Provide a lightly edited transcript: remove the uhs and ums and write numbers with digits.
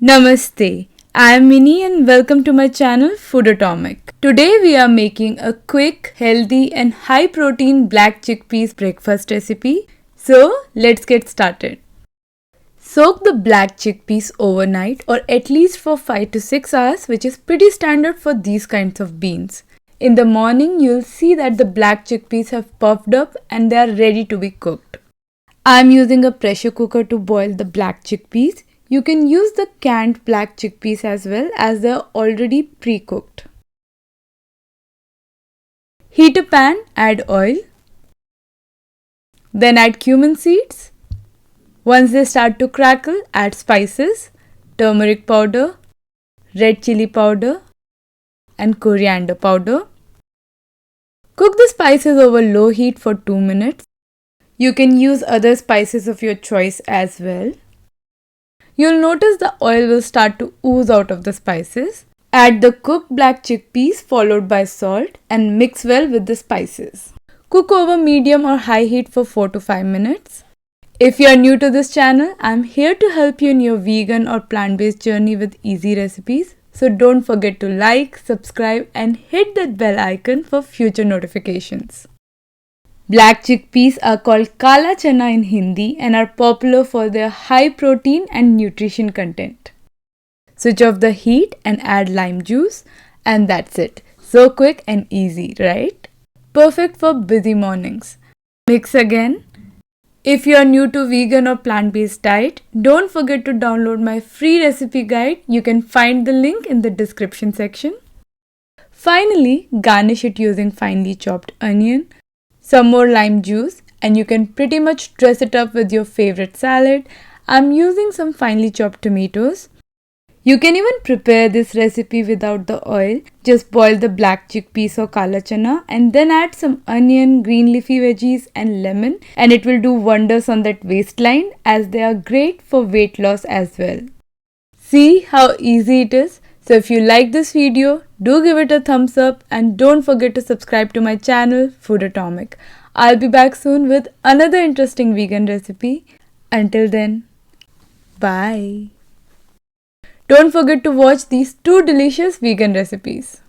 Namaste, I am Mini and welcome to my channel Foodotomic. Today we are making a quick, healthy and high protein black chickpeas breakfast recipe. So let's get started. Soak the black chickpeas overnight or at least for 5 to 6 hours, which is pretty standard for these kinds of beans. In the morning you'll see that the black chickpeas have puffed up and they are ready to be cooked. I am using a pressure cooker to boil the black chickpeas. You can use the canned black chickpeas as well, as they are already pre-cooked. Heat a pan, add oil. Then add cumin seeds. Once they start to crackle, add spices, turmeric powder, red chili powder and coriander powder. Cook the spices over low heat for 2 minutes. You can use other spices of your choice as well. You'll notice the oil will start to ooze out of the spices. Add the cooked black chickpeas followed by salt and mix well with the spices. Cook over medium or high heat for 4 to 5 minutes. If you are new to this channel, I am here to help you in your vegan or plant-based journey with easy recipes. So don't forget to like, subscribe and hit that bell icon for future notifications. Black chickpeas are called Kala Chana in Hindi and are popular for their high protein and nutrition content. Switch off the heat and add lime juice, and that's it. So quick and easy, right? Perfect for busy mornings. Mix again. If you are new to vegan or plant-based diet, don't forget to download my free recipe guide. You can find the link in the description section. Finally, garnish it using finely chopped onion, some more lime juice, and you can pretty much dress it up with your favorite salad. I'm using some finely chopped tomatoes. You can even prepare this recipe without the oil. Just boil the black chickpeas or Kala Chana and then add some onion, green leafy veggies and lemon, and it will do wonders on that waistline, as they are great for weight loss as well. See how easy it is? So if you like this video, do give it a thumbs up and don't forget to subscribe to my channel Foodotomic. I'll be back soon with another interesting vegan recipe. Until then, bye. Don't forget to watch these 2 delicious vegan recipes.